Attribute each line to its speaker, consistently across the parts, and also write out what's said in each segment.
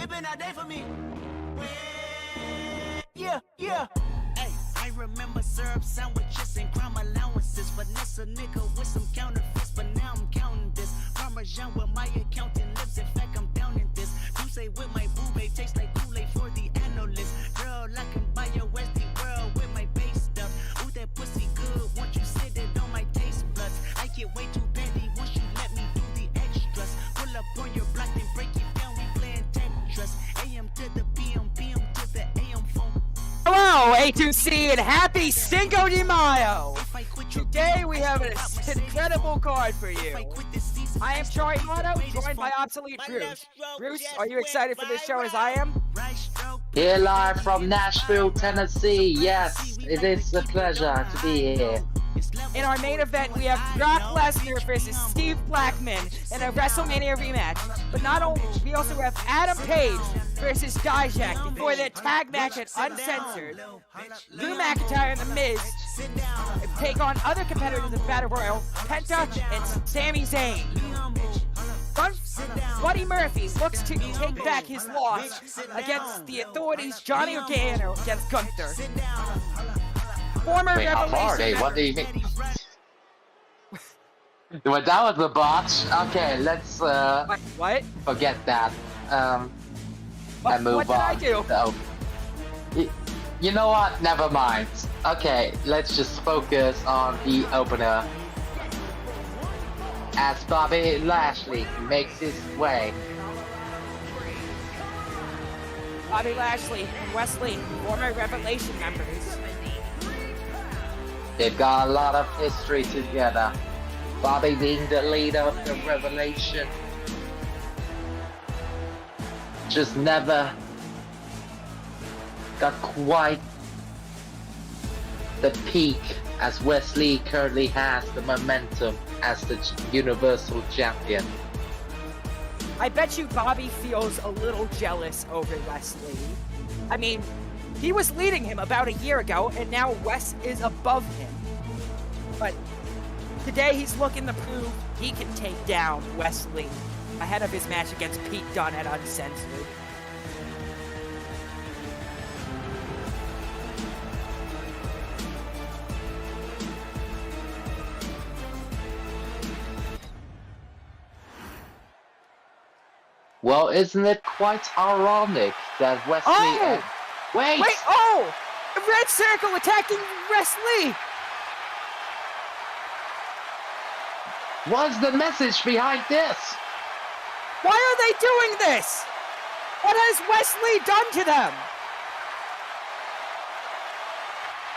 Speaker 1: It been a day for me. Yeah, yeah. Hey, I remember syrup sandwiches and crime allowances. Finesse a nigga with some counterfeits, but now I'm counting this. Parmesan with my accountant lips. In fact, I'm down in this. You say with my boo babe tastes like Kool-Aid for the analyst. Girl, I can buy your Westie world with my base stuff. Ooh, that pussy good. Once you sit it on my taste buds, I get way too petty once you let me do the extras. Pull up on your block and break it down. We playing Tetris. AM to the PM, PM to the AM phone.
Speaker 2: Hello, A2C, and happy Cinco de Mayo! Today we have an incredible card for you. I am Troy Otto, joined by Obsolete Bruce. Bruce, are you excited for this show as I am?
Speaker 3: Here live from Nashville, Tennessee. Yes, it is a pleasure to be here.
Speaker 2: In our main event, we have Brock Lesnar versus Steve Blackman in a WrestleMania rematch. But not only, we also have Adam Page versus Dijak before their tag match at Uncensored. Drew McIntyre and The Miz take on other competitors in Battle Royal, Penta and Sami Zayn. Buddy Murphy looks to take back his loss against the Authorities' Johnny Gargano against Gunther. Former
Speaker 3: Wait, how far are they? What do you mean? Well, that was a botch. Okay, let's
Speaker 2: What?
Speaker 3: forget that. And move
Speaker 2: what did
Speaker 3: on.
Speaker 2: I do?
Speaker 3: So, you know what? Never mind. Okay, let's just focus on the opener. As Bobby Lashley makes his way.
Speaker 2: Bobby Lashley and Wesley, former Revelation members.
Speaker 3: They've got a lot of history together. Bobby being the leader of the Revelation. Just never got quite the peak as Wesley currently has the momentum as the Universal Champion.
Speaker 2: I bet you Bobby feels a little jealous over Wesley. I mean, he was leading him about a year ago, and now Wes is above him. But today he's looking to prove he can take down Wesley ahead of his match against Pete Dunne at Uncensored.
Speaker 3: Well, isn't it quite ironic that Wesley...
Speaker 2: Oh!
Speaker 3: Wait!
Speaker 2: Wait! Oh! The Red Circle attacking Wesley!
Speaker 3: What's the message behind this?
Speaker 2: Why are they doing this? What has Wesley done to them?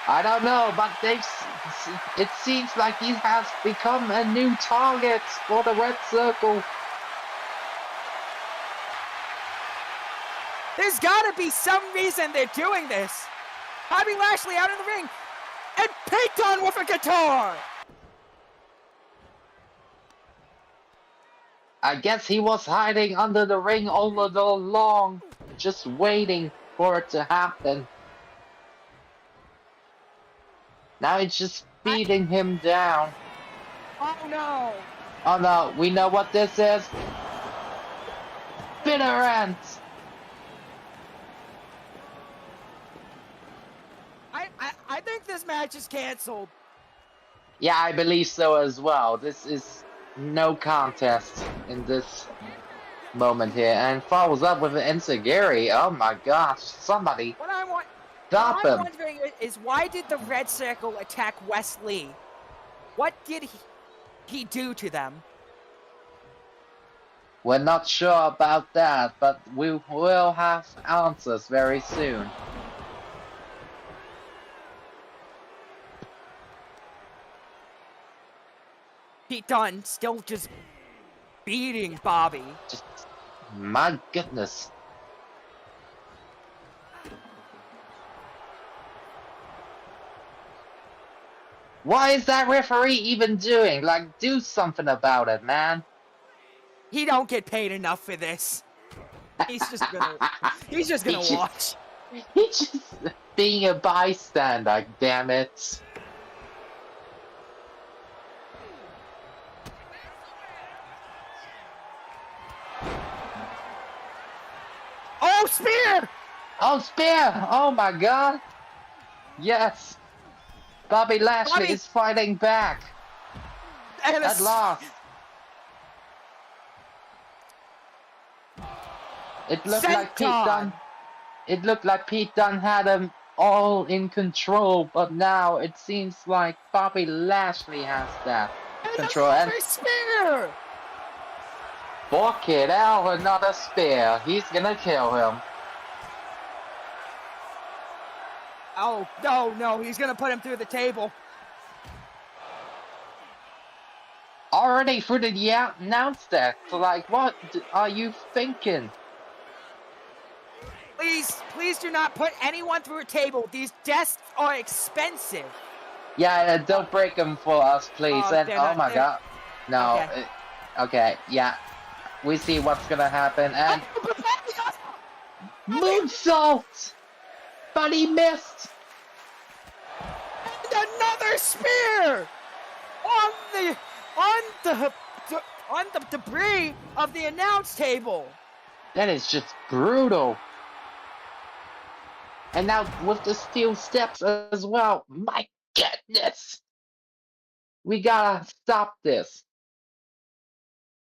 Speaker 3: I don't know, but it seems like he has become a new target for the Red Circle.
Speaker 2: There's gotta be some reason they're doing this. Bobby Lashley out in the ring, and Pete Dunne with a guitar!
Speaker 3: I guess he was hiding under the ring all along, just waiting for it to happen. Now it's just beating him down.
Speaker 2: Oh no!
Speaker 3: Oh no, we know what this is. Bitter end.
Speaker 2: I think this match is canceled.
Speaker 3: Yeah, I believe so as well. This is no contest in this moment here. And follows up with an Enziguri. Oh my gosh, somebody stop him.
Speaker 2: What I'm wondering is, why did the Red Circle attack Wesley? What did he do to them?
Speaker 3: We're not sure about that, but we will have answers very soon.
Speaker 2: Pete Dunne still just beating Bobby.
Speaker 3: Just, my goodness. What is that referee even doing? Like, do something about it, man.
Speaker 2: He don't get paid enough for this. He's just gonna watch.
Speaker 3: He's just being a bystander, damn it.
Speaker 2: Oh, spear!
Speaker 3: Oh, spear! Oh my god! Yes! Bobby Lashley
Speaker 2: Bobby-
Speaker 3: is fighting back!
Speaker 2: And
Speaker 3: At last! It looked like Pete Dunne. It looked like Pete Dunne had him all in control, but now it seems like Bobby Lashley has that control. And
Speaker 2: spear!
Speaker 3: fuck it out, another spear. He's gonna kill him.
Speaker 2: Oh, no, he's gonna put him through the table.
Speaker 3: Already through the announce that. Like, what are you thinking?
Speaker 2: Please do not put anyone through a table. These desks are expensive.
Speaker 3: Yeah, don't break them for us, please.
Speaker 2: Oh,
Speaker 3: And oh my god. No.
Speaker 2: Okay.
Speaker 3: Okay, yeah. We see what's gonna happen. And moonsault! But he missed!
Speaker 2: And another spear! On the debris of the announce table.
Speaker 3: That is just brutal. And now with the steel steps as well. My goodness. We gotta stop this.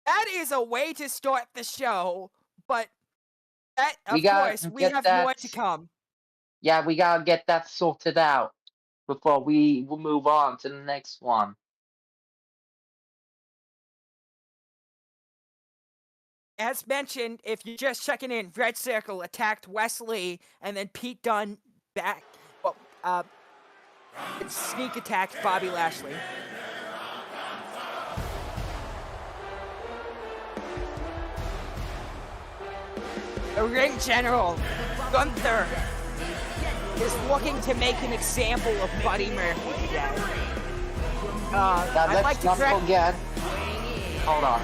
Speaker 2: That is a way to start the show, but that,
Speaker 3: We
Speaker 2: of
Speaker 3: gotta
Speaker 2: course, we
Speaker 3: get
Speaker 2: have
Speaker 3: that-
Speaker 2: more to come.
Speaker 3: Yeah, we gotta get that sorted out before we will move on to the next one.
Speaker 2: As mentioned, if you're just checking in, Red Circle attacked Wesley, and then Pete Dunne back. Well, sneak attacked Bobby Lashley. The ring general, Gunther, is looking to make an example of Buddy Murphy today.
Speaker 3: Now
Speaker 2: I'd
Speaker 3: let's
Speaker 2: like to
Speaker 3: not
Speaker 2: correct.
Speaker 3: forget. Hold on.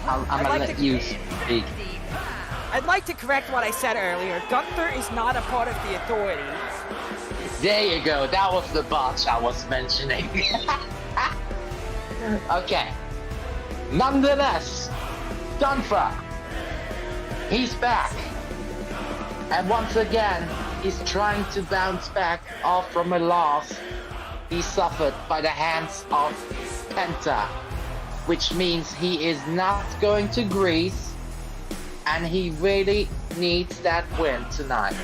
Speaker 3: I'm gonna
Speaker 2: like
Speaker 3: let
Speaker 2: to-
Speaker 3: you speak.
Speaker 2: I'd like to correct what I said earlier. Gunther is not a part of the Authority.
Speaker 3: There you go. That was the botch I was mentioning. Okay. Nonetheless, Gunther. He's back. And once again, he's trying to bounce back off from a loss he suffered by the hands of Penta. Which means he is not going to Greece. And he really needs that win tonight.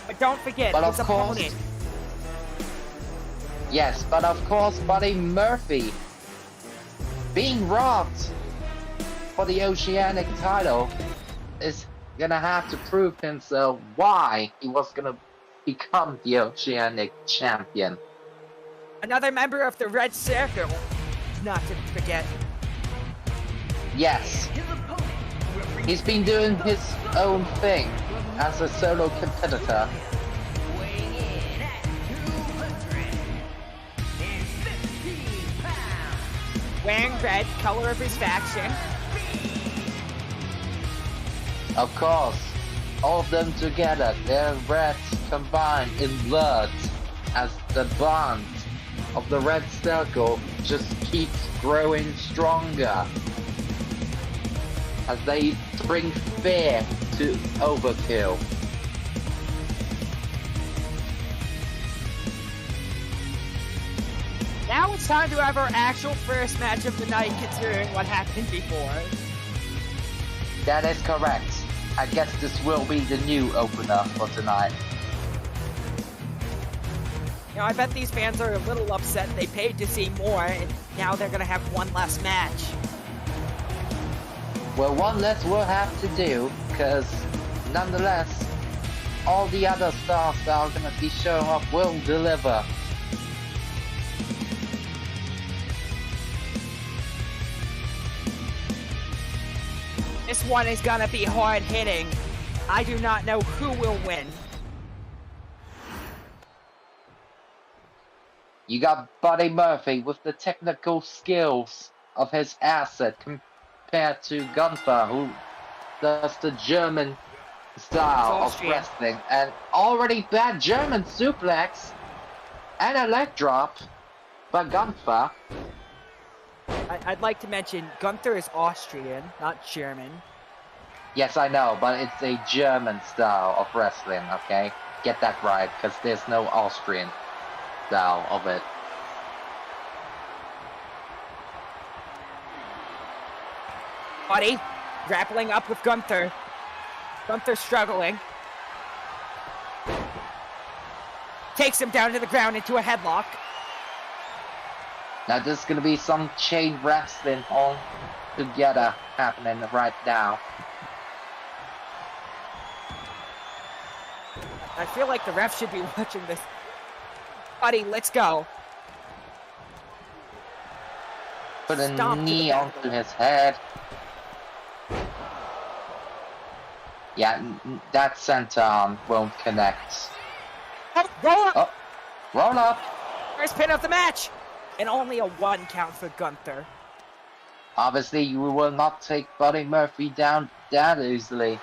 Speaker 2: But don't forget,
Speaker 3: But
Speaker 2: his
Speaker 3: of course-
Speaker 2: opponent.
Speaker 3: Yes, but of course Buddy Murphy being robbed for the Oceanic title is gonna have to prove himself why he was gonna become the Oceanic champion.
Speaker 2: Another member of the Red Circle, not to forget.
Speaker 3: Yes, he's been doing his own thing as a solo competitor.
Speaker 2: Wearing red, color of his faction.
Speaker 3: Of course, all of them together, their reds combined in blood as the bond of the Red Circle just keeps growing stronger as they bring fear to Overkill.
Speaker 2: Now it's time to have our actual first match of the night, considering what happened before.
Speaker 3: That is correct. I guess this will be the new opener for tonight.
Speaker 2: You know, I bet these fans are a little upset. They paid to see more, and now they're gonna have one less match.
Speaker 3: Well, one less we'll have to do, because nonetheless, all the other stars that are going to be showing up will deliver.
Speaker 2: This one is gonna be hard hitting. I do not know who will win.
Speaker 3: You got Buddy Murphy with the technical skills of his asset compared to Gunther, who does the German style of
Speaker 2: Austrian.
Speaker 3: wrestling. And already bad German suplex and a leg drop by Gunther.
Speaker 2: I'd like to mention Gunther is Austrian, not German.
Speaker 3: Yes, I know, but it's a German style of wrestling, okay? Get that right, because there's no Austrian style of it.
Speaker 2: Buddy, grappling up with Gunther. Gunther struggling. Takes him down to the ground into a headlock.
Speaker 3: Now there's gonna be some chain wrestling all together happening right now.
Speaker 2: I feel like the ref should be watching this. Buddy, let's go.
Speaker 3: Put a
Speaker 2: Stomp to the
Speaker 3: knee
Speaker 2: back.
Speaker 3: onto his head. Yeah, that senton won't connect.
Speaker 2: Oh, roll up!
Speaker 3: Oh, roll up!
Speaker 2: First pin of the match! And only a 1 count for Gunther.
Speaker 3: Obviously, you will not take Buddy Murphy down that easily.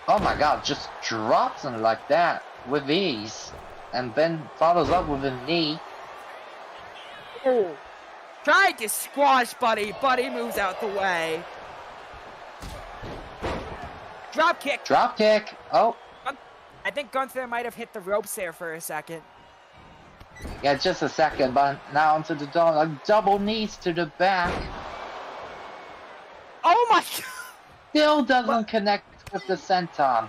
Speaker 3: Oh my god, just drops him like that with ease. And then follows up with a knee.
Speaker 2: Oh. Tried to squash Buddy. Buddy moves out the way. Drop kick.
Speaker 3: Drop kick. Oh,
Speaker 2: I think Gunther might have hit the ropes there for a second.
Speaker 3: yeah, just a second, but now onto the door. Like double knees to the back.
Speaker 2: Oh my god!
Speaker 3: Still doesn't connect with the senton.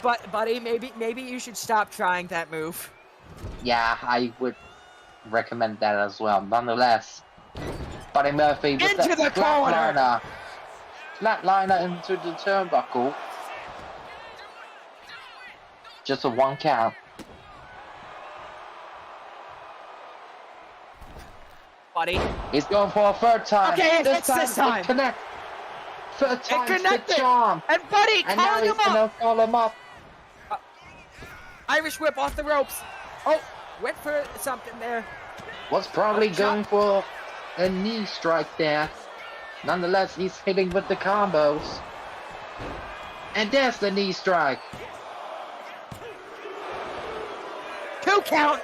Speaker 2: But Buddy, maybe you should stop trying that move.
Speaker 3: Yeah, I would recommend that as well. Nonetheless, Buddy Murphy with
Speaker 2: Into the corner!
Speaker 3: flatliner. Flatliner into the turnbuckle. Just a 1 count.
Speaker 2: Buddy.
Speaker 3: He's going for a 3rd time.
Speaker 2: Okay, it's this time.
Speaker 3: it Connect. 3rd time's the
Speaker 2: connected.
Speaker 3: charm.
Speaker 2: And Buddy,
Speaker 3: And now
Speaker 2: calling
Speaker 3: he's
Speaker 2: him up!
Speaker 3: gonna call him up.
Speaker 2: Irish whip off the ropes. Oh, went for something there.
Speaker 3: Was probably
Speaker 2: Chop.
Speaker 3: going for a knee strike there. Nonetheless, he's hitting with the combos. And there's the knee strike.
Speaker 2: 2 count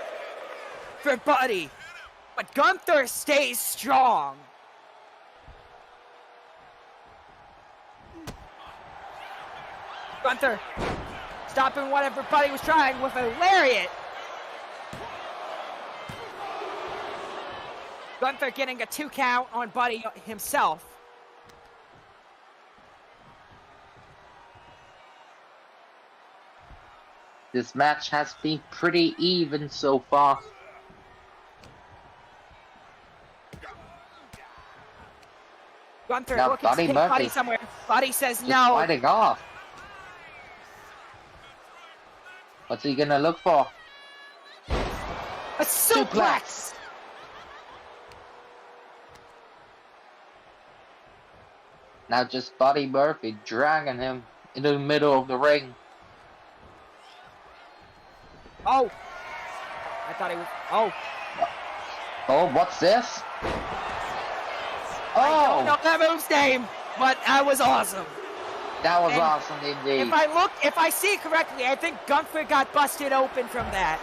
Speaker 2: for Buddy. But Gunther stays strong. Gunther stopping whatever Buddy was trying with a lariat. Gunther getting a 2 count on Buddy himself.
Speaker 3: This match has been pretty even so far.
Speaker 2: Gunther
Speaker 3: Now
Speaker 2: looking to
Speaker 3: Buddy
Speaker 2: take
Speaker 3: Murphy
Speaker 2: Buddy somewhere. Buddy says
Speaker 3: Just
Speaker 2: no.
Speaker 3: fighting off. What's he gonna look for?
Speaker 2: A suplex.
Speaker 3: Now just Buddy Murphy dragging him into the middle of the ring.
Speaker 2: Oh. I thought he was. Oh.
Speaker 3: Oh, what's this?
Speaker 2: I don't know
Speaker 3: Oh,
Speaker 2: that move's name, but that was awesome.
Speaker 3: that was
Speaker 2: And
Speaker 3: awesome indeed.
Speaker 2: If I see correctly, I think Gunther got busted open from that.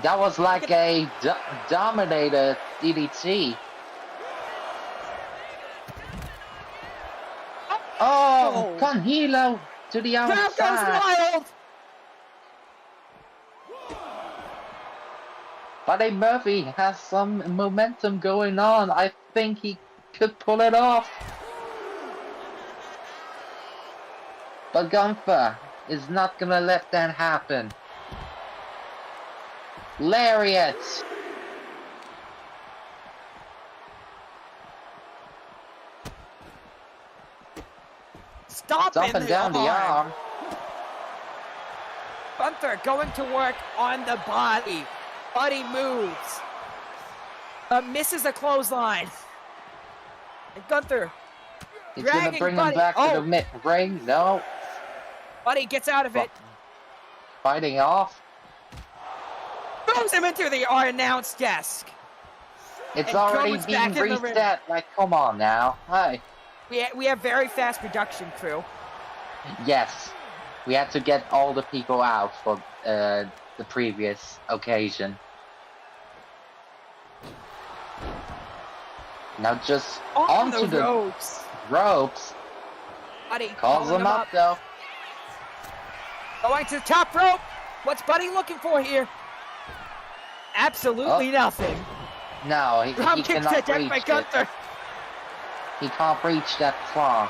Speaker 3: That was like a Dominator DDT. Oh, Conhilo to the
Speaker 2: Crowd goes
Speaker 3: outside.
Speaker 2: wild.
Speaker 3: Buddy Murphy has some momentum going on. I think he could pull it off. But Gunther is not gonna let that happen. Lariat! Stomping down the arm.
Speaker 2: Gunther going to work on the body. Buddy moves. Misses a clothesline. And Gunther
Speaker 3: He's gonna
Speaker 2: dragging
Speaker 3: bring him
Speaker 2: Buddy.
Speaker 3: back
Speaker 2: Oh.
Speaker 3: to the mid-ring. No.
Speaker 2: Buddy gets out of it.
Speaker 3: Fighting off.
Speaker 2: Throws him into the announce desk.
Speaker 3: It's
Speaker 2: And
Speaker 3: already
Speaker 2: goes back
Speaker 3: being
Speaker 2: in the ring.
Speaker 3: reset. Like, come on now. Hi.
Speaker 2: We have very fast production crew.
Speaker 3: Yes. We had to get all the people out for the previous occasion. Now just
Speaker 2: On
Speaker 3: onto
Speaker 2: the
Speaker 3: the
Speaker 2: ropes.
Speaker 3: ropes.
Speaker 2: Buddy
Speaker 3: Calls
Speaker 2: calling
Speaker 3: him up though.
Speaker 2: Going to the top rope. What's Buddy looking for here? Absolutely nothing.
Speaker 3: No, he
Speaker 2: Drum kick to
Speaker 3: cannot
Speaker 2: death
Speaker 3: reach
Speaker 2: by
Speaker 3: it.
Speaker 2: Gunther.
Speaker 3: He can't reach that claw.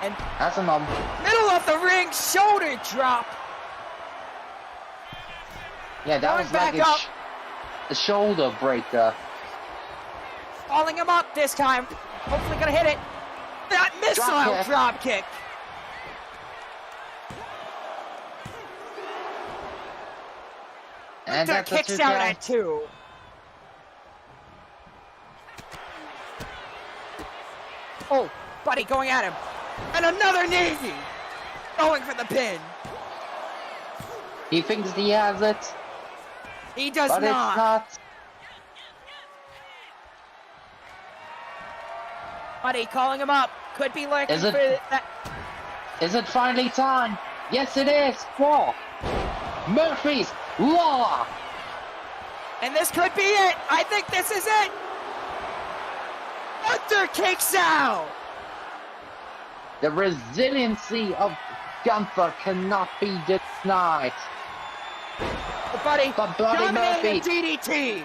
Speaker 2: And
Speaker 3: That's a
Speaker 2: middle of the ring, shoulder drop.
Speaker 3: yeah, that
Speaker 2: Going
Speaker 3: was like
Speaker 2: back up.
Speaker 3: a shoulder breaker.
Speaker 2: Calling him up this time. Hopefully gonna hit it. That missile
Speaker 3: kick.
Speaker 2: drop kick.
Speaker 3: And
Speaker 2: Gunther
Speaker 3: that's a
Speaker 2: kicks
Speaker 3: 2
Speaker 2: out
Speaker 3: count.
Speaker 2: at 2. Oh, Buddy going at him. And another knee. Going for the pin.
Speaker 3: He thinks he has it,
Speaker 2: He does
Speaker 3: but
Speaker 2: not.
Speaker 3: it's not.
Speaker 2: Buddy calling him up. Could be looking
Speaker 3: Is it-
Speaker 2: for that.
Speaker 3: Is it finally time? Yes, it is. For Murphy's Law.
Speaker 2: And this could be it. I think this is it. Gunther kicks out.
Speaker 3: The resiliency of Gunther cannot be denied.
Speaker 2: Buddy,
Speaker 3: But Bloody
Speaker 2: dominating
Speaker 3: Murphy,
Speaker 2: DDT.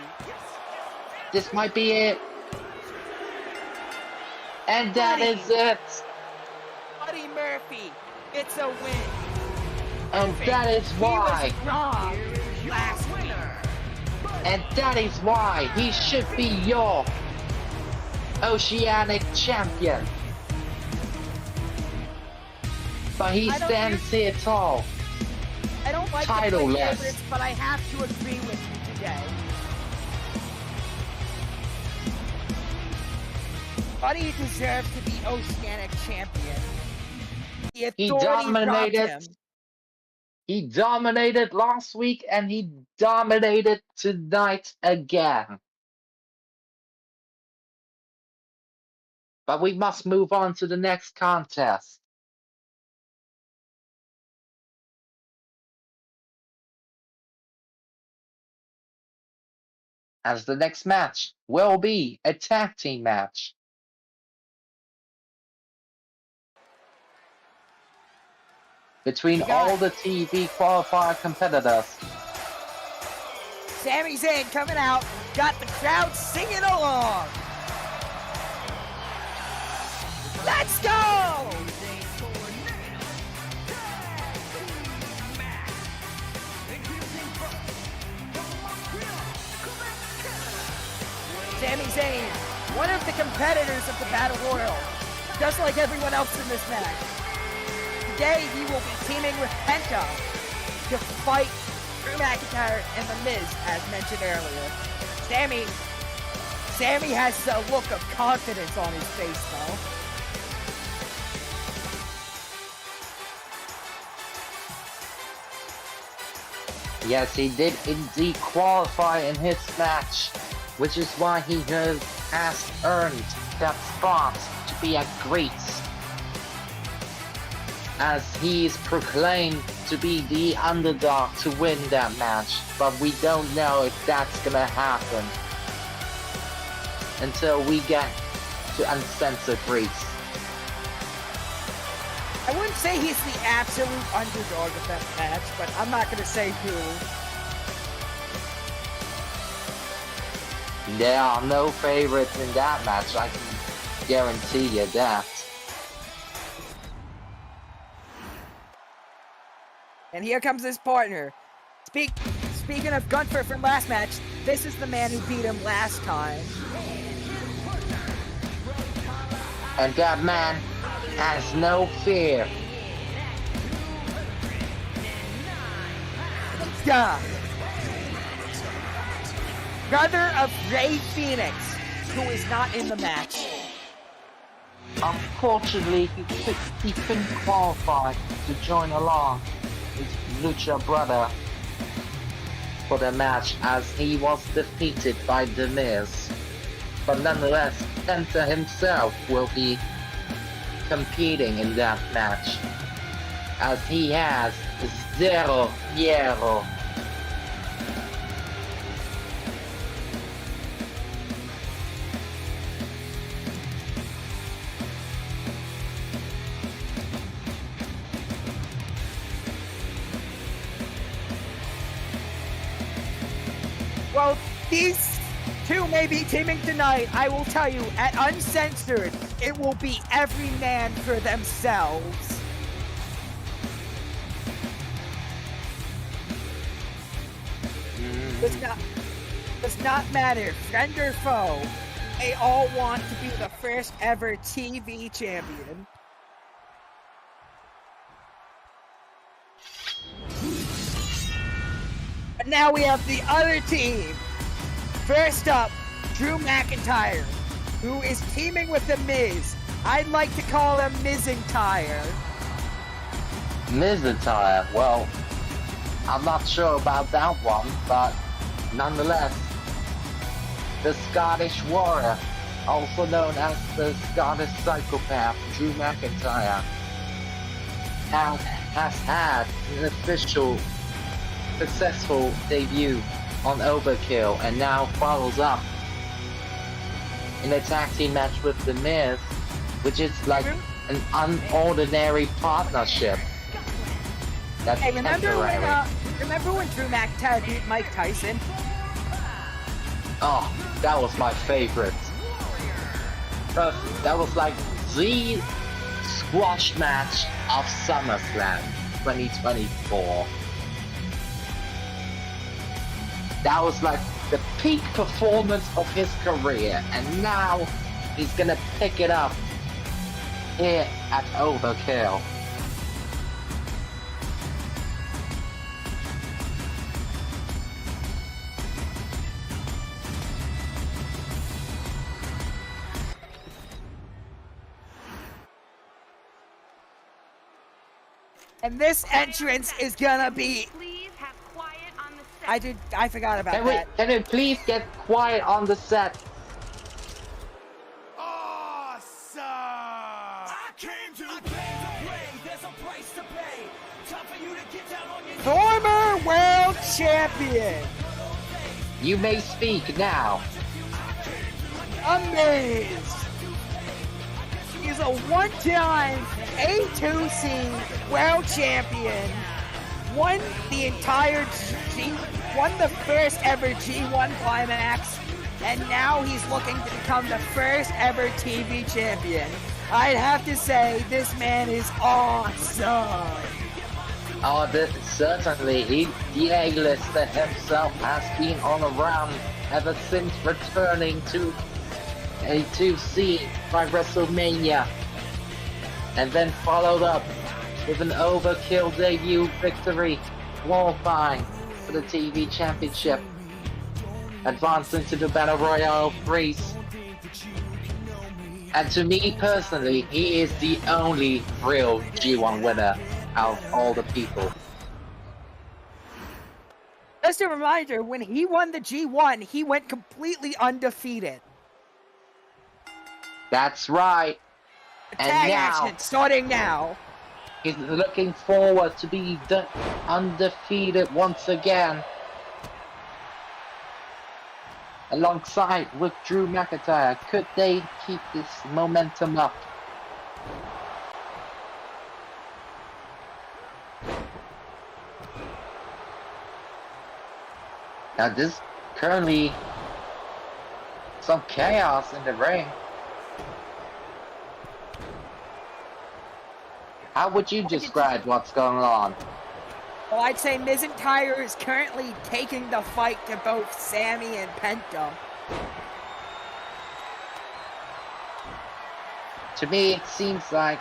Speaker 3: this might be it. And that
Speaker 2: Buddy.
Speaker 3: is it.
Speaker 2: Buddy Murphy, it's a win.
Speaker 3: And that is why.
Speaker 2: He was wrong last winner.
Speaker 3: And that is why he should be your Oceanic champion. But he
Speaker 2: I don't
Speaker 3: stands here tall.
Speaker 2: I don't like the play
Speaker 3: Title-less.
Speaker 2: favorites, but I have to agree with you today. Buddy deserves to be Oceanic champion. The
Speaker 3: He
Speaker 2: authority robbed
Speaker 3: dominated.
Speaker 2: him.
Speaker 3: He dominated last week and he dominated tonight again. But we must move on to the next contest. As the next match will be a tag team match. Between all the TV qualifier competitors.
Speaker 2: Sami Zayn coming out, got the crowd singing along. Let's go! Sami Zayn, one of the competitors of the Battle Royal, just like everyone else in this match. Today, he will be teaming with Penta to fight Drew McIntyre and The Miz, as mentioned earlier. Sami has a look of confidence on his face, though.
Speaker 3: Yes, he did indeed qualify in his match, which is why he has earned that spot to be a great, as he is proclaimed to be the underdog to win that match, but we don't know if that's gonna happen until we get to Uncensored Greece.
Speaker 2: I wouldn't say he's the absolute underdog of that match, but I'm not going to say who.
Speaker 3: There are no favorites in that match, I can guarantee you that.
Speaker 2: And here comes his partner. Speaking of Gunther from last match, this is the man who beat him last time.
Speaker 3: And that man has no fear.
Speaker 2: Yeah. Brother of Rey Fenix, who is not in the match.
Speaker 3: Unfortunately, he couldn't qualify to join along his Lucha brother for the match as he was defeated by The Miz. But nonetheless, Penta himself will be competing in that match, as he has Zero, zero.
Speaker 2: Well, these two may be teaming tonight. I will tell you, at Uncensored, it will be every man for themselves. Does not matter, friend or foe. They all want to be the first ever TV champion. But now we have the other team. First up, Drew McIntyre, who is teaming with The Miz. I'd like to him Mizentire.
Speaker 3: Mizentire, well, I'm not sure about that one, but nonetheless, the Scottish Warrior, also known as the Scottish Psychopath, Drew McIntyre, has had an official successful debut on Overkill and now follows up in a tag team match with The Miz, which is like an unordinary partnership. That's
Speaker 2: hey, remember when Drew McIntyre beat Mike Tyson?
Speaker 3: Oh, that was my favorite. That was like the squash match of SummerSlam 2024. That was like the peak performance of his career, and now he's gonna pick it up here at Overkill.
Speaker 2: And this entrance is gonna be.
Speaker 4: Please have quiet on the set.
Speaker 2: I forgot about that.
Speaker 3: Can we please get quiet on the set?
Speaker 1: Awesome! I came to play. There's a price to pay. Time for you to get down on your
Speaker 2: Former world champion,
Speaker 3: You may speak now.
Speaker 2: Amazed. He's a one-time A2C world champion. Won the first ever G1 climax, and now he's looking to become the first ever TV champion. I'd have to say this man is awesome.
Speaker 3: Oh, certainly, the A-lister himself has been on a run ever since returning to A2C by WrestleMania, and then followed up with an Overkill debut victory, qualifying for the TV Championship, advancing to the Battle Royale freeze. And to me personally, he is the only real G1 winner out of all the people.
Speaker 2: Just a reminder, when he won the G1, he went completely undefeated.
Speaker 3: That's right. And
Speaker 2: Tag
Speaker 3: now,
Speaker 2: action starting now.
Speaker 3: he's looking forward to be undefeated once again, alongside with Drew McIntyre. Could they keep this momentum up? Now there's currently some chaos in the ring. How would you describe what's going on?
Speaker 2: Well, I'd say Mizentire is currently taking the fight to both Sammy and Penta.
Speaker 3: To me, it seems like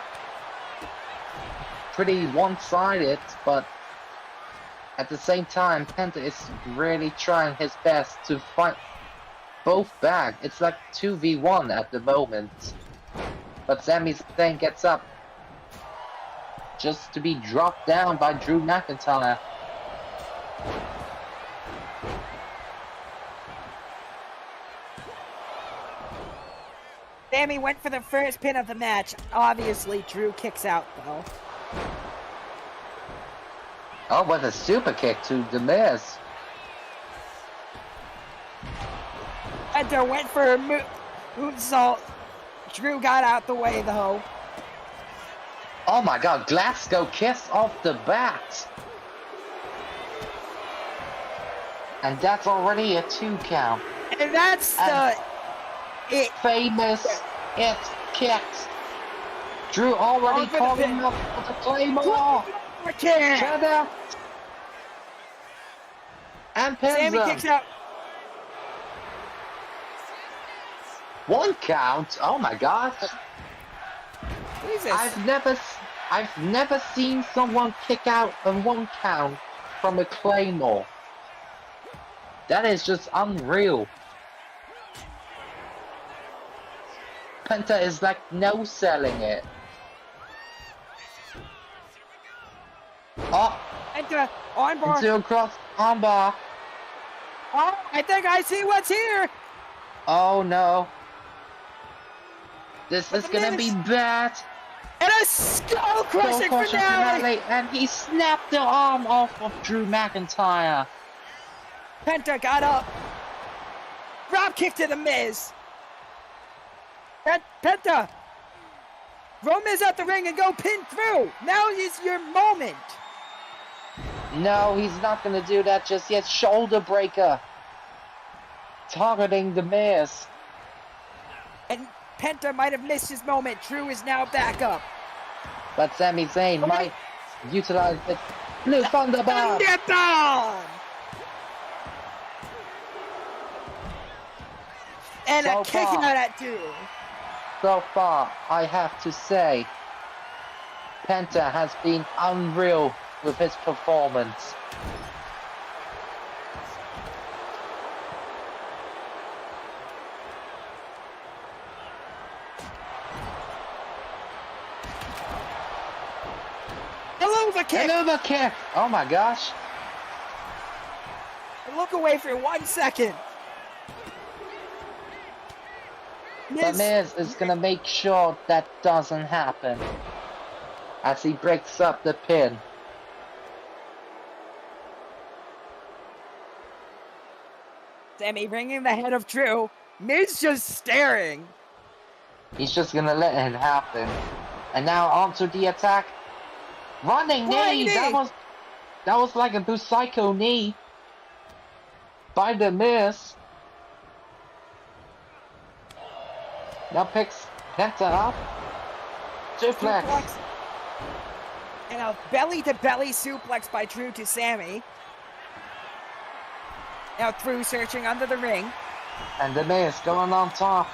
Speaker 3: pretty one-sided, but at the same time, Penta is really trying his best to fight both back. It's like 2v1 at the moment. But Sami Zayn gets up just to be dropped down by Drew McIntyre.
Speaker 2: Sammy went for the first pin of the match. Obviously, Drew kicks out, though.
Speaker 3: Oh, with a super kick to the Miz.
Speaker 2: Penta went for a moonsault. Drew got out the way though.
Speaker 3: Oh my god, Glasgow kiss off the bat. And that's already a 2 count.
Speaker 2: And that's it.
Speaker 3: Famous it kicks. Drew already called him up for the Claymore. Shut up. And pins
Speaker 2: Sammy
Speaker 3: him.
Speaker 2: kicks out.
Speaker 3: 1 count. Oh my god.
Speaker 2: Jesus.
Speaker 3: I've never seen someone kick out a 1 count from a Claymore. That is just unreal. Penta is like no-selling it. Oh,
Speaker 2: Penta on bar.
Speaker 3: into a cross armbar.
Speaker 2: Oh, I think I see what's here.
Speaker 3: Oh no. This is gonna be bad.
Speaker 2: And a skull-crushing finale.
Speaker 3: And he snapped the arm off of Drew McIntyre.
Speaker 2: Penta got up. Drop kick to the Miz. Penta. Throw Miz out the ring and go pin through. Now is your moment.
Speaker 3: No, he's not gonna do that just yet. Shoulder breaker. Targeting the Miz.
Speaker 2: And Penta might have missed his moment. Drew is now back up.
Speaker 3: But Sami Zayn might utilize it. Blue Thunderbomb.
Speaker 2: Thunderbomb! And
Speaker 3: So
Speaker 2: a kick
Speaker 3: far.
Speaker 2: out at Drew.
Speaker 3: So far, I have to say, Penta has been unreal with his performance.
Speaker 2: Overkill.
Speaker 3: Overkill! Oh my gosh.
Speaker 2: Look away for 1 second.
Speaker 3: The Miz is gonna make sure that doesn't happen. As he breaks up the pin.
Speaker 2: Sammy ringing the head of Drew. Miz just staring.
Speaker 3: He's just gonna let it happen. And now onto the attack. Running knee! That was like a Busaiku knee. By the Miz. Now picks Penta up. Suplex.
Speaker 2: And a belly-to-belly suplex by Drew to Sammy. Now Drew searching under the ring.
Speaker 3: And the Miz going on top.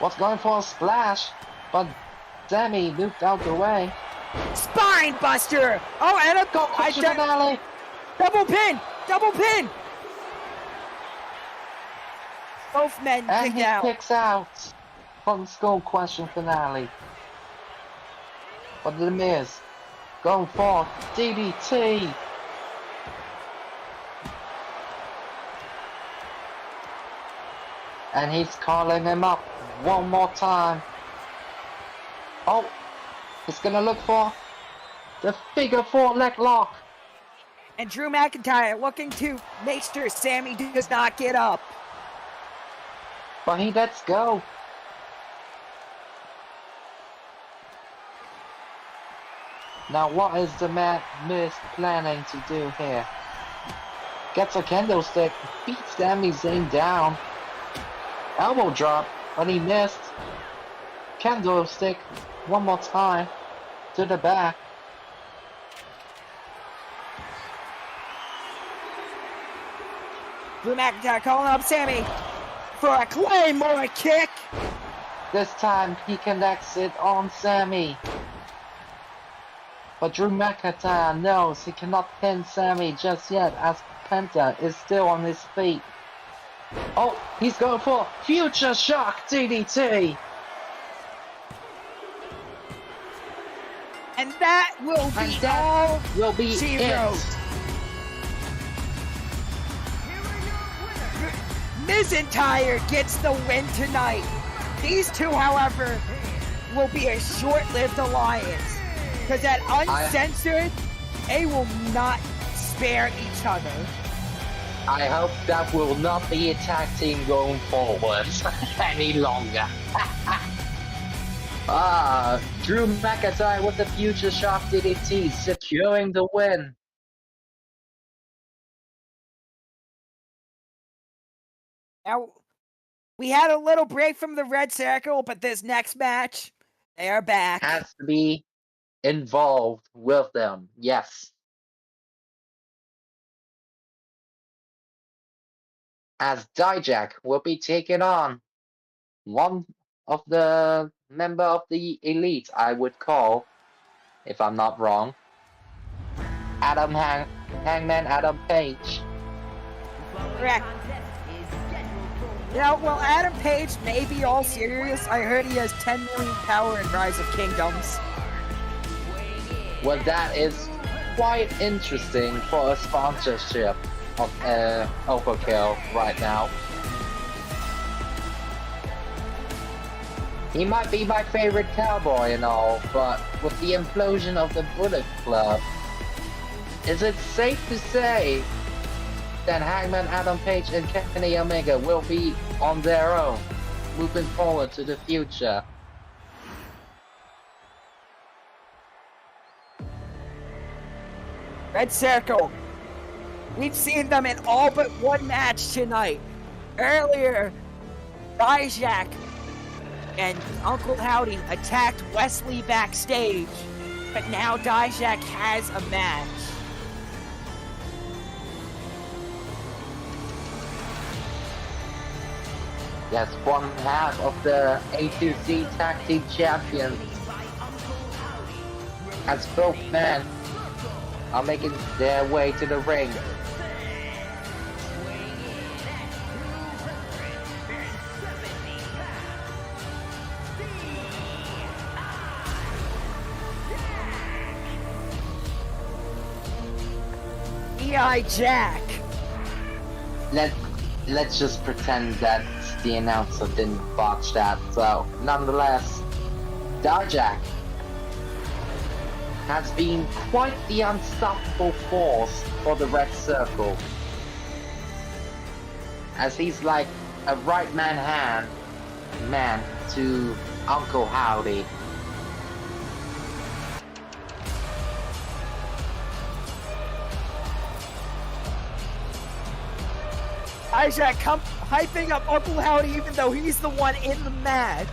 Speaker 3: Was going for a splash, but Sammy moved out the way.
Speaker 2: Spine buster! Oh, and a
Speaker 3: finale.
Speaker 2: Double pin! Double pin! Both men
Speaker 3: And
Speaker 2: kicked
Speaker 3: he
Speaker 2: out.
Speaker 3: kicks out from the Skull Question finale. But the Miz going for DDT. And he's calling him up one more time. Oh, he's gonna look for the figure 4 leg lock.
Speaker 2: And Drew McIntyre looking to make sure Sammy does not get up.
Speaker 3: But he lets go. Now what is the Miz planning to do here? Gets a candlestick, beats Sami Zayn down. Elbow drop, but he missed. Candlestick, one more time, to the back.
Speaker 2: Drew McIntyre calling up Sammy for a Claymore kick.
Speaker 3: This time he connects it on Sammy. But Drew McIntyre knows he cannot pin Sammy just yet as Penta is still on his feet. Oh, he's going for Future Shock DDT.
Speaker 2: And that will be all
Speaker 3: will be
Speaker 2: she
Speaker 3: it.
Speaker 2: wrote. McIntyre gets the win tonight. These two, however, will be a short-lived alliance. Because that uncensored They will not spare each other.
Speaker 3: I hope that will not be a tag team going forward any longer. Drew McIntyre with the Future Shock DDT securing the win.
Speaker 2: Now, we had a little break from the Red Circle, but this next match, they are back.
Speaker 3: Has to be involved with them, yes. As Dijak will be taking on one of the member of the Elite, I would call, if I'm not wrong, Hangman Adam Page.
Speaker 2: Correct. Now, while Adam Page may be all serious, I heard he has 10 million power in Rise of Kingdoms.
Speaker 3: Well, that is quite interesting for a sponsorship of Overkill right now. He might be my favorite cowboy and all, but with the implosion of the Bullet Club, is it safe to say that Hangman Adam Page and Kenny Omega will be on their own, moving forward to the future?
Speaker 2: Red Circle. We've seen them in all but one match tonight. Earlier, Dijak and Uncle Howdy attacked Wesley backstage, but now Dijak has a match.
Speaker 3: Yes, one half of the A2C Tag Team Champions, as both men are making their way to the ring.
Speaker 2: E.I. Jack.
Speaker 3: Let's just pretend that the announcer didn't botch that. So, nonetheless, Dijak has been quite the unstoppable force for the Red Circle, as he's like a right-hand man to Uncle Howdy.
Speaker 2: Dijak hyping up Uncle Howdy even though he's the one in the match.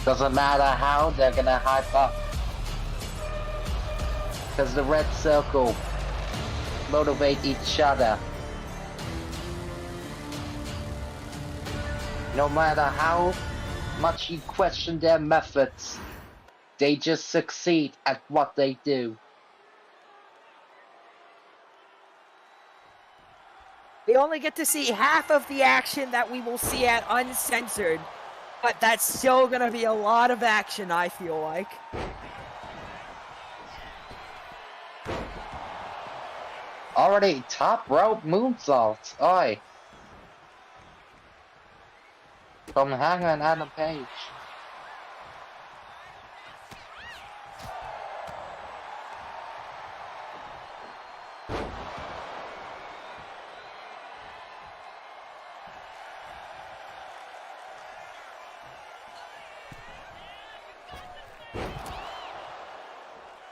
Speaker 3: Doesn't matter how they're gonna hype up, because the Red Circle motivate each other. No matter how much you question their methods, they just succeed at what they do.
Speaker 2: We only get to see half of the action that we will see at Uncensored, but that's still gonna be a lot of action, I feel like.
Speaker 3: Already top rope moonsault, oi! From Hangman Adam Page.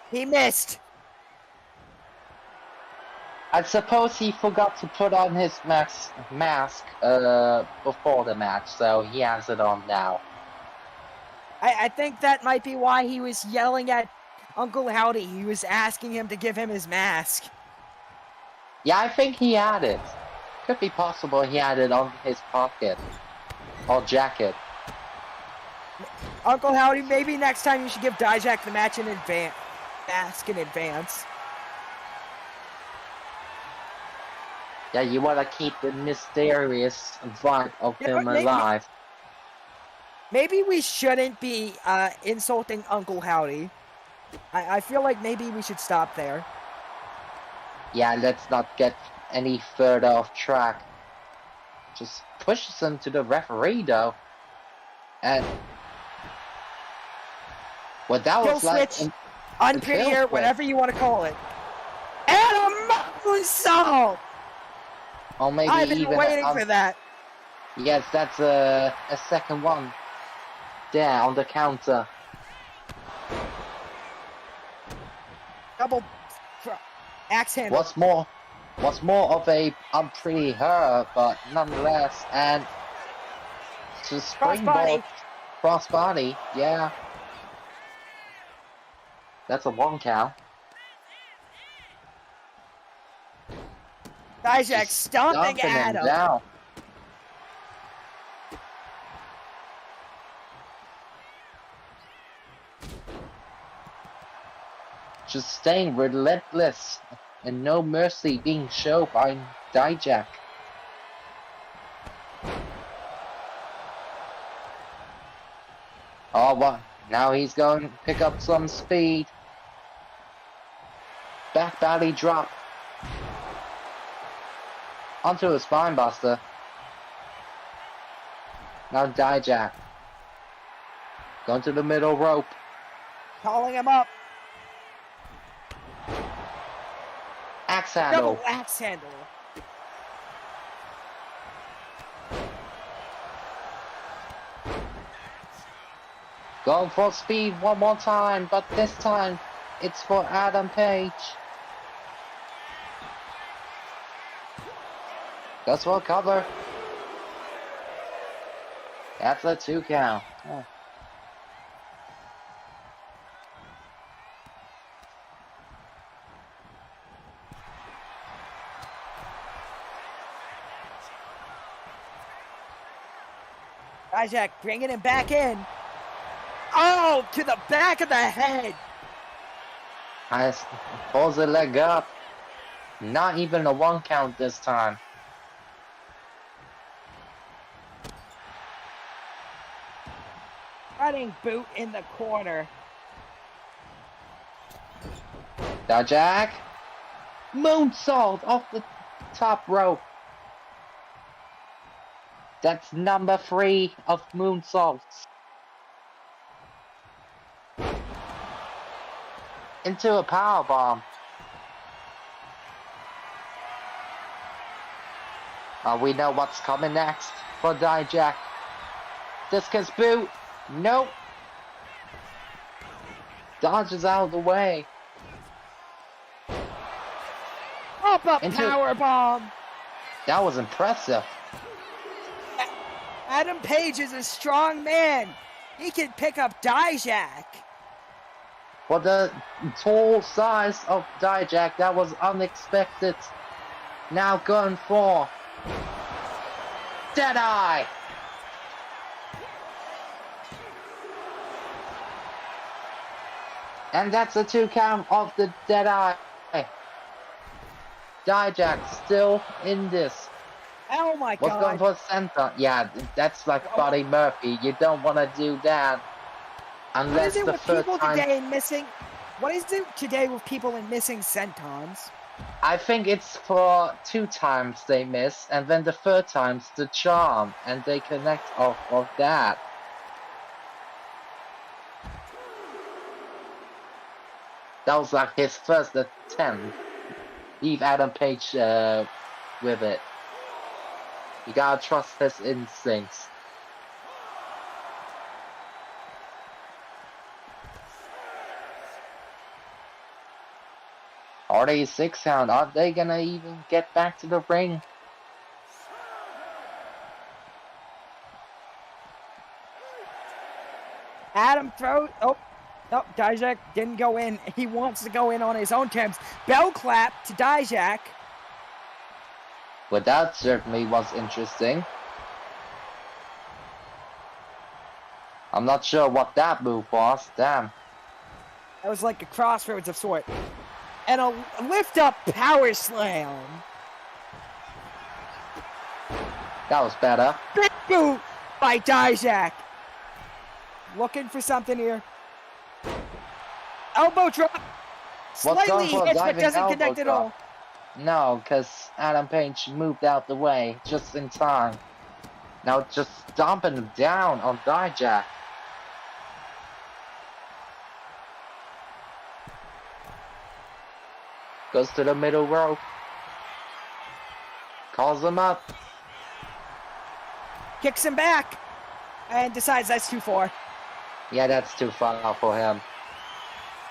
Speaker 2: He missed.
Speaker 3: I suppose he forgot to put on his mask before the match, so he has it on now.
Speaker 2: I think that might be why he was yelling at Uncle Howdy. He was asking him to give him his mask.
Speaker 3: Yeah, I think he had it. Could be possible he had it on his pocket or jacket.
Speaker 2: Uncle Howdy, maybe next time you should give Dijak the match in advance. Mask in advance.
Speaker 3: Yeah, you want to keep the mysterious vibe of him alive.
Speaker 2: Maybe we shouldn't be insulting Uncle Howdy. I feel like maybe we should stop there.
Speaker 3: Yeah, let's not get any further off track. Just pushes him to the referee though. And Well, that
Speaker 2: Kill
Speaker 3: was like
Speaker 2: switch,
Speaker 3: kill
Speaker 2: unprettier,
Speaker 3: switch.
Speaker 2: whatever you want to call it. And a moonsault!
Speaker 3: Or maybe
Speaker 2: I've been
Speaker 3: even
Speaker 2: waiting for that.
Speaker 3: Yes, that's a second one. There on the counter.
Speaker 2: Double axe handle.
Speaker 3: What's more of a unpretty her, but nonetheless, and to springboard crossbody, yeah. That's a 1 count.
Speaker 2: Dijak stomping at
Speaker 3: him
Speaker 2: him.
Speaker 3: down. Just staying relentless and no mercy being shown by Dijak. Oh, what? Now he's going to pick up some speed. Back body drop. Onto a spine buster. Now Dijak. Going to the middle rope.
Speaker 2: Calling him up.
Speaker 3: Axe handle.
Speaker 2: Double axe handle.
Speaker 3: Going for speed one more time, but this time it's for Adam Page. Goes for a cover. That's a 2 count. Oh.
Speaker 2: Dijak bringing him back in. Oh, to the back of the head.
Speaker 3: Nice. Pulls the leg up. Not even a 1 count this time.
Speaker 2: Running boot in the corner.
Speaker 3: Dijak. Moonsault off the top rope. That's number 3 of moonsaults. Into a powerbomb. We know what's coming next for Dijak. Discus boot. Nope. Dodges out of the way.
Speaker 2: Up a powerbomb.
Speaker 3: That was impressive.
Speaker 2: Adam Page is a strong man. He can pick up Dijak.
Speaker 3: For the tall size of Dijak, that was unexpected. Now going for Deadeye. And that's a 2 count of the Deadeye. Dijak still in this.
Speaker 2: Oh my God.
Speaker 3: What's going for center? Yeah, that's like Buddy Murphy. You don't want to do that unless the third time.
Speaker 2: What is it today with people in missing sentons?
Speaker 3: I think it's for 2 times they miss, and then the third time's the charm, and they connect off of that. That was like his first attempt. Leave Adam Page with it. You gotta trust his instincts. Already 6 count. Are they gonna even get back to the ring?
Speaker 2: Adam throws. Oh, no, Dijak didn't go in. He wants to go in on his own terms. Bell clap to Dijak.
Speaker 3: Well, that certainly was interesting. I'm not sure what that move was. Damn.
Speaker 2: That was like a crossroads of sort. And a lift up power slam.
Speaker 3: That was better.
Speaker 2: Big boot by Dijak. Looking for something here. Elbow drop. Slightly hits but doesn't connect at all.
Speaker 3: No, because Adam Page moved out the way just in time. Now just stomping him down on Dijak. Goes to the middle rope. Calls him up.
Speaker 2: Kicks him back. And decides that's too far.
Speaker 3: Yeah, that's too far for him.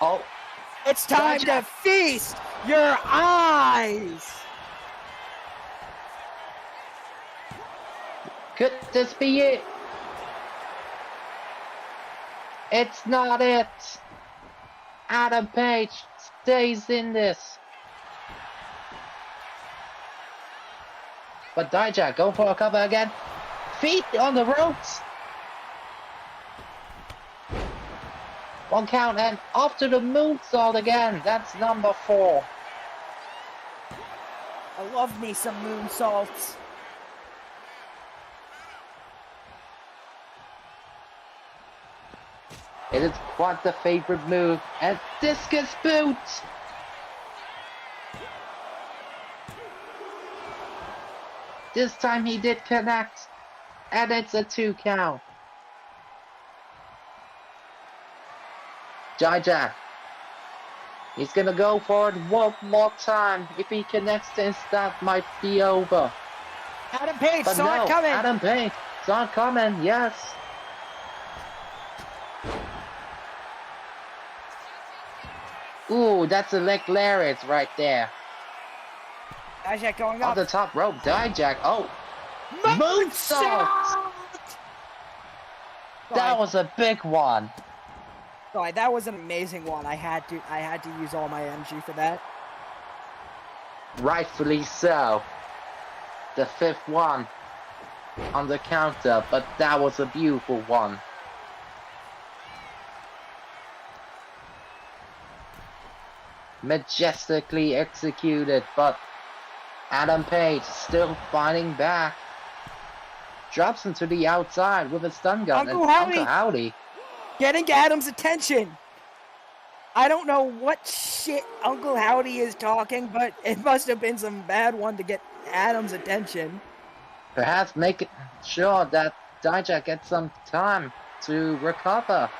Speaker 3: Oh.
Speaker 2: It's time to feast your eyes.
Speaker 3: Could this be it? It's not it. Adam Page stays in this. But Dijak going for a cover again. Feet on the ropes. One count and off to the moonsault again. That's number 4.
Speaker 2: I love me some moonsaults.
Speaker 3: It is quite the favorite move. And discus boot. This time he did connect. And it's a 2 count. Dijak. He's gonna go for it one more time. If he connects this, that might be over.
Speaker 2: Adam Page
Speaker 3: But
Speaker 2: saw
Speaker 3: no,
Speaker 2: it coming.
Speaker 3: Adam Page saw it coming, yes. Ooh, that's a leg lariat right there.
Speaker 2: Dijak going
Speaker 3: On
Speaker 2: up.
Speaker 3: the top rope, Dijak. Oh, moonsault! That was a big one.
Speaker 2: Sorry, that was an amazing one. I had to use all my energy for that.
Speaker 3: Rightfully so. The 5th one on the counter, but that was a beautiful one. Majestically executed, but Adam Page still fighting back. Drops him to the outside with a stun gun.
Speaker 2: Uncle
Speaker 3: and
Speaker 2: Howdy.
Speaker 3: Uncle Howdy.
Speaker 2: Getting Adam's attention. I don't know what shit Uncle Howdy is talking, but it must have been some bad one to get Adam's attention.
Speaker 3: Perhaps make it sure that Dijak gets some time to recover.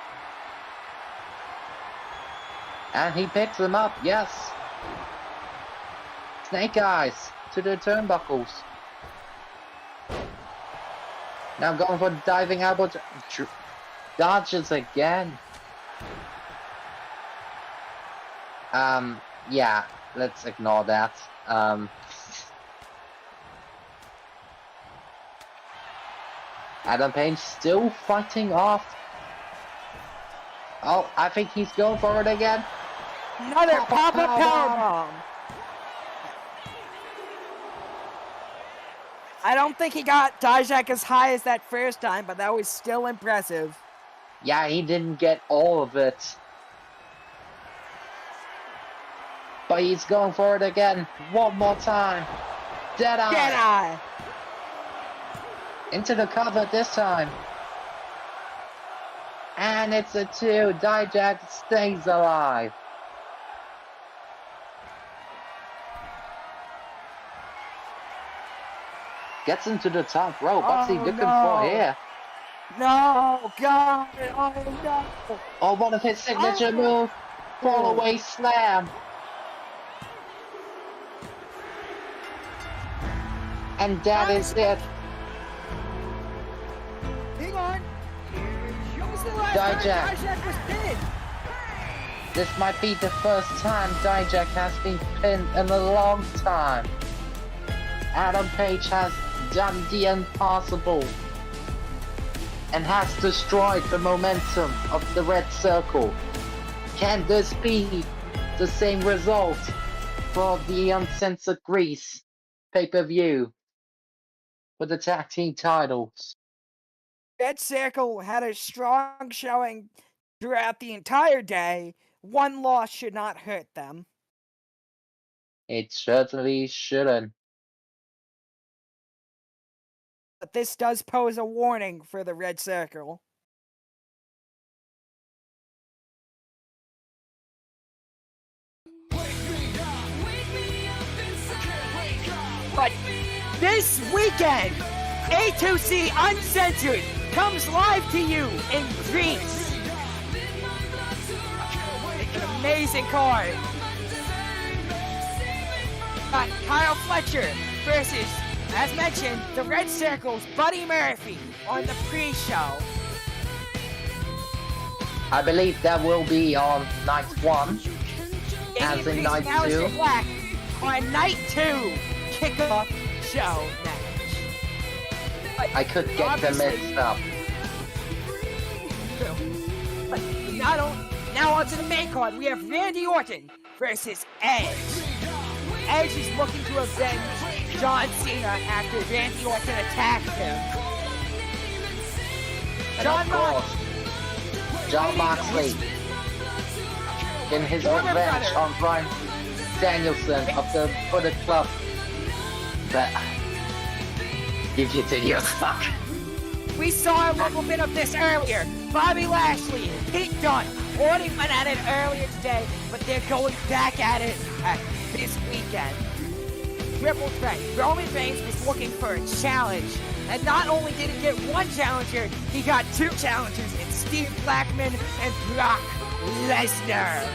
Speaker 3: And he picks him up, yes. Snake Eyes to the turnbuckles. Now going for the diving elbow. Dodges again. Yeah, let's ignore that. Adam Page still fighting off. Oh, I think he's going for it again.
Speaker 2: Another pop-up powerbomb. I don't think he got Dijak as high as that first time, but that was still impressive.
Speaker 3: Yeah, he didn't get all of it. But he's going for it again. One more time. Deadeye.
Speaker 2: Deadeye.
Speaker 3: Into the cover this time. And it's a 2. Dijak stays alive. Gets into the top rope. What's he looking for here?
Speaker 2: No, God, oh no.
Speaker 3: Oh, one of his signature moves. Fall away slam. And that is it.
Speaker 2: Hang on. When was the last
Speaker 3: Dijak.
Speaker 2: time Dijak was pinned?
Speaker 3: This might be the first time Dijak has been pinned in a long time. Adam Page has done the impossible and has destroyed the momentum of the Red Circle. Can this be the same result for the Uncensored Grease pay-per-view for the tag team titles?
Speaker 2: Red Circle had a strong showing throughout the entire day. One loss should not hurt them.
Speaker 3: It certainly shouldn't.
Speaker 2: But this does pose a warning for the Red Circle. But this weekend, A2C Uncensored comes live to you in Greece. An amazing card. got Kyle Fletcher versus, as mentioned, the Red Circle's Buddy Murphy on the pre-show.
Speaker 3: I believe that will be on night 1, as in
Speaker 2: Priest
Speaker 3: night
Speaker 2: and Aleister
Speaker 3: 2.
Speaker 2: Black on night 2 kickoff show match.
Speaker 3: I could get them mixed up.
Speaker 2: But now on to the main card. We have Randy Orton versus Edge. Edge is looking to avenge John Cena after Randy Orton attacked him.
Speaker 3: John Moxley in his revenge on Bryan Danielson of the Bullet Club. But give you to your fuck.
Speaker 2: We saw a little bit of this earlier. Bobby Lashley and Pete Dunne already went at it earlier today, but they're going back at it this weekend. Triple threat. Roman Reigns was looking for a challenge, and not only did he get one challenger, he got 2 challengers in Steve Blackman and Brock Lesnar.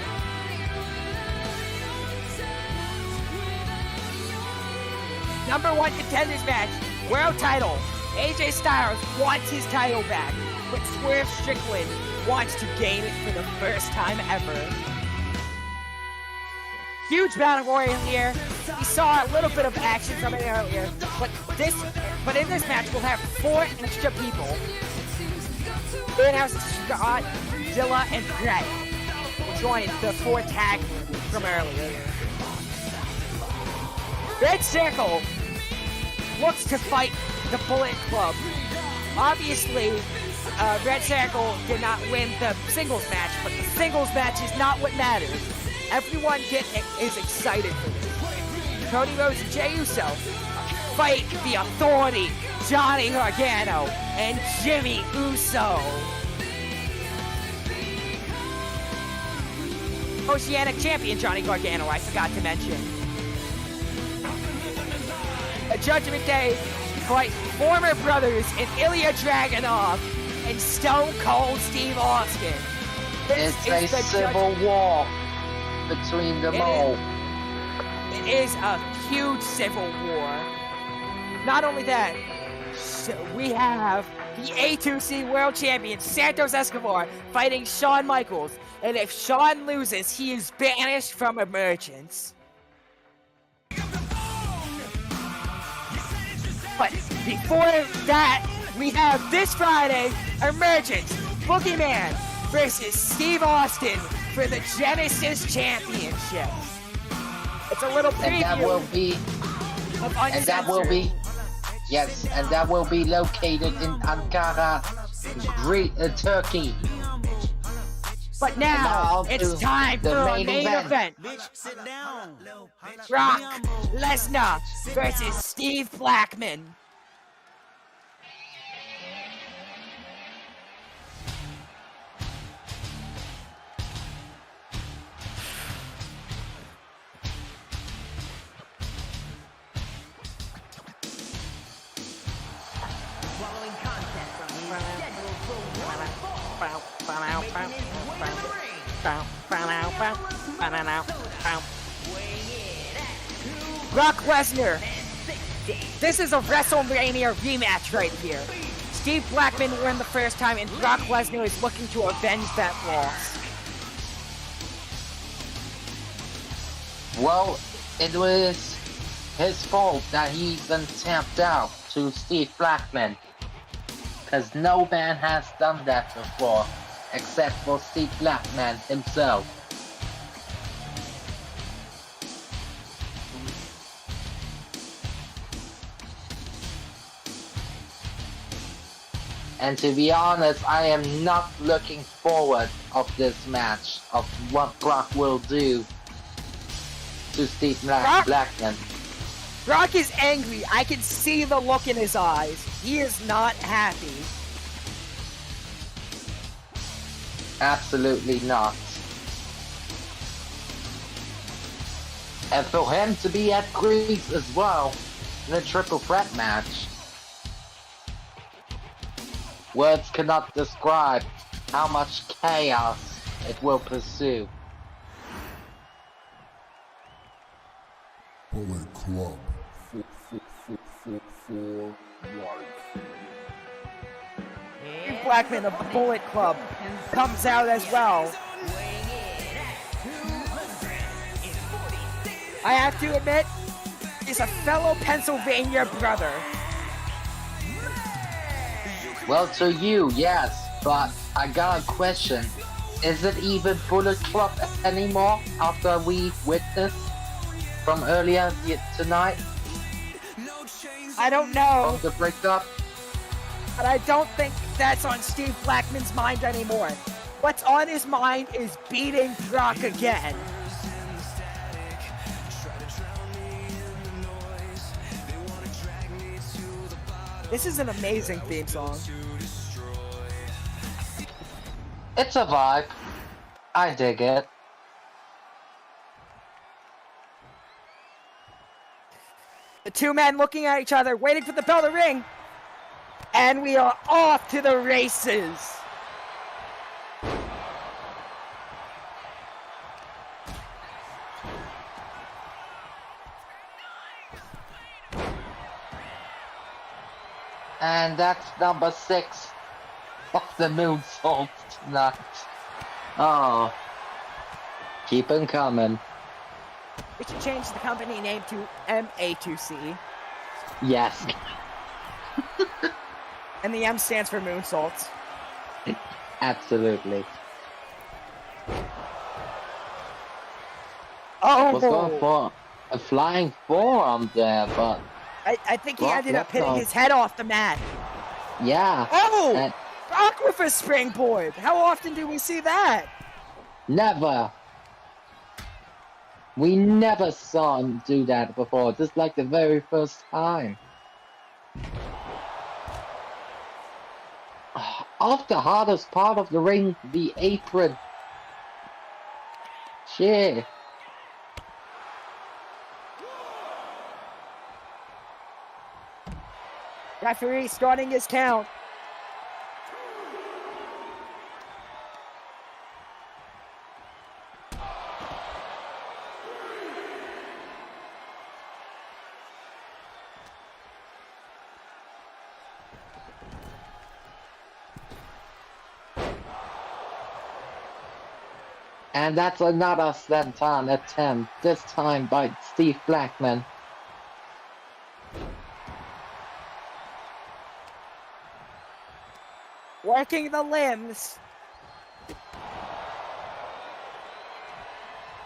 Speaker 2: Number 1 contenders match, world title. AJ Styles wants his title back, but Swerve Strickland wants to gain it for the first time ever. Huge battle royal here. We saw a little bit of action from it earlier, but in this match we'll have 4 extra people. Then have Scott, Zilla, and Brett will join the 4 tag from earlier. Red Circle looks to fight the Bullet Club. Obviously, Red Circle did not win the singles match, but the singles match is not what matters. Everyone is excited for this. Cody Rhodes and Jey Uso fight the Authority, Johnny Gargano, and Jimmy Uso. Oceanic champion Johnny Gargano, I forgot to mention. A Judgment Day fight former brothers in Ilya Dragunov and Stone Cold Steve Austin.
Speaker 3: It's a civil war between them all.
Speaker 2: It is a huge civil war. Not only that, we have the A2C World Champion Santos Escobar fighting Shawn Michaels, and if Shawn loses, he is banished from Emergence. But before that, we have this Friday, Emergence, Boogeyman versus Steve Austin for the Genesis Championship. It's a little preview.
Speaker 3: And that will be, yes, and that will be located in Ankara, Turkey.
Speaker 2: But now, it's time for our main event. Brock Lesnar versus Steve Blackman.
Speaker 5: Following contest from the scheduled for one fall.
Speaker 2: Brock Lesnar. This is a WrestleMania rematch right here. Steve Blackman won the first time, and Brock Lesnar is looking to avenge that loss.
Speaker 3: Well, it was his fault that he even tapped out to Steve Blackman. Because no man has done that before, except for Steve Blackman himself. And to be honest, I am not looking forward of this match, of what Brock will do to Steve Blackman.
Speaker 2: Brock is angry. I can see the look in his eyes. He is not happy.
Speaker 3: Absolutely not. And for him to be at Greece as well, in a triple threat match, words cannot describe how much chaos it will pursue.
Speaker 6: Bullet Club. For life.
Speaker 2: Steve Blackman of the Bullet Club comes out as well. I have to admit, he's a fellow Pennsylvania brother.
Speaker 3: Well, to you, yes, but I got a question. Is it even Bullet Club anymore after we witnessed from earlier tonight?
Speaker 2: I don't know,
Speaker 3: From the breakup?
Speaker 2: but I don't think that's on Steve Blackman's mind anymore. What's on his mind is beating Brock again. This is an amazing theme song.
Speaker 3: It's a vibe. I dig it.
Speaker 2: The two men looking at each other, waiting for the bell to ring. And we are off to the races.
Speaker 3: And that's number 6 of the moonsault tonight. Oh. Keep them coming.
Speaker 2: We should change the company name to A2C.
Speaker 3: Yes.
Speaker 2: And the M stands for moonsaults.
Speaker 3: Absolutely.
Speaker 2: Oh,
Speaker 3: Was going for a flying forearm there, but
Speaker 2: I think he
Speaker 3: Brock
Speaker 2: ended up
Speaker 3: left
Speaker 2: hitting
Speaker 3: off.
Speaker 2: his head off the mat.
Speaker 3: yeah.
Speaker 2: Oh!
Speaker 3: And
Speaker 2: Brock with a springboard. How often do we see that?
Speaker 3: never. We never saw him do that before. This is like the very first time. Off the hardest part of the ring, the apron. Shit.
Speaker 2: Referee starting his count.
Speaker 3: And that's another senton attempt, this time by Steve Blackman.
Speaker 2: Working the limbs.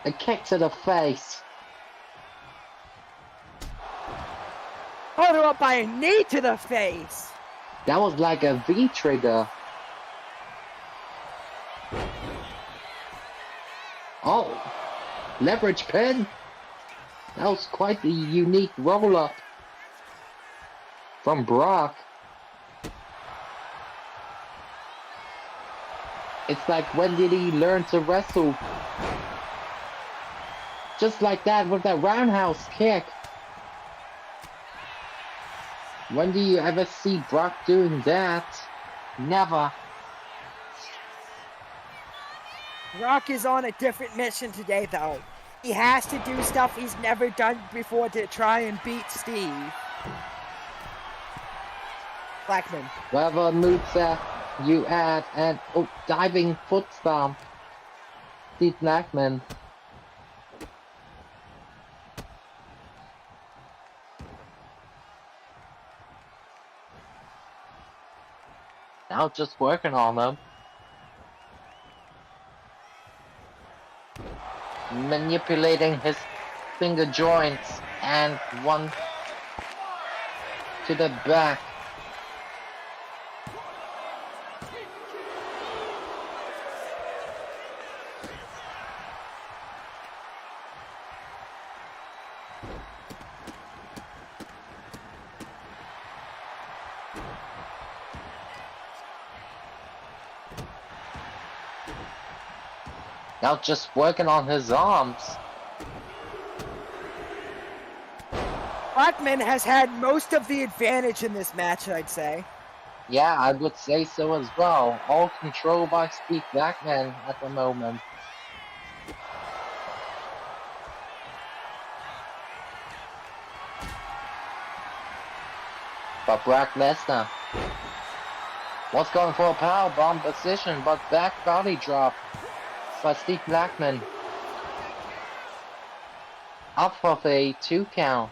Speaker 3: A kick to the face.
Speaker 2: Followed up by a knee to the face.
Speaker 3: That was like a V-trigger. Oh, leverage pin. That was quite the unique roll-up from Brock. It's like, when did he learn to wrestle? Just like that with that roundhouse kick. When do you ever see Brock doing that? Never.
Speaker 2: Brock is on a different mission today, though. He has to do stuff he's never done before to try and beat Steve. Blackman.
Speaker 3: Whatever moveset you add, and oh, diving foot stomp. Steve Blackman. Now just working on them. Manipulating his finger joints, and one to the back. Now just working on his arms.
Speaker 2: Blackman has had most of the advantage in this match, I'd say.
Speaker 3: Yeah, I would say so as well. All control by Steve Blackman at the moment. But Brock Lesnar was going for a powerbomb position, but back body drop by Steve Blackman. Off of a 2 count.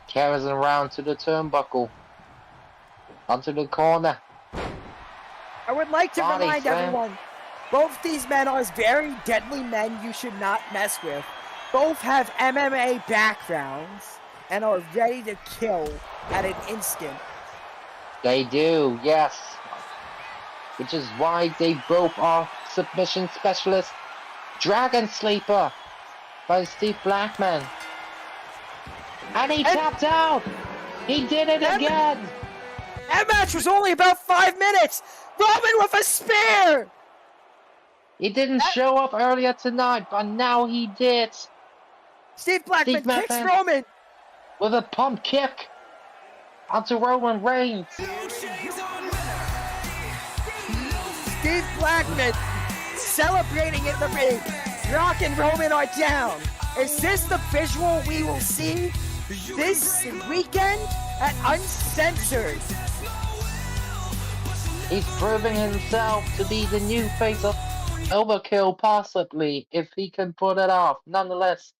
Speaker 3: Carries it around to the turnbuckle. Onto the corner.
Speaker 2: I would like to
Speaker 3: Body
Speaker 2: remind
Speaker 3: slam.
Speaker 2: everyone, both these men are very deadly men you should not mess with. Both have MMA backgrounds and are ready to kill at an instant.
Speaker 3: They do, yes. Which is why they both are submission specialists. Dragon Sleeper by Steve Blackman. And he tapped out! He did it again!
Speaker 2: That match was only about 5 minutes! Roman with a spear!
Speaker 3: He didn't show up earlier tonight, but now he did.
Speaker 2: Steve Blackman
Speaker 3: Steve
Speaker 2: kicks
Speaker 3: Blackman.
Speaker 2: Roman!
Speaker 3: With a pump kick onto Roman Reigns.
Speaker 2: Steve Blackman celebrating in the ring. Rock and Roman are down. Is this the visual we will see this weekend at Uncensored?
Speaker 3: He's proving himself to be the new face of Overkill, possibly, if he can pull it off. Nonetheless,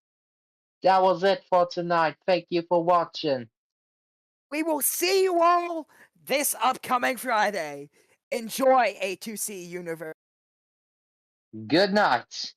Speaker 3: that was it for tonight. Thank you for watching.
Speaker 2: We will see you all this upcoming Friday. Enjoy A2C Universe.
Speaker 3: Good night.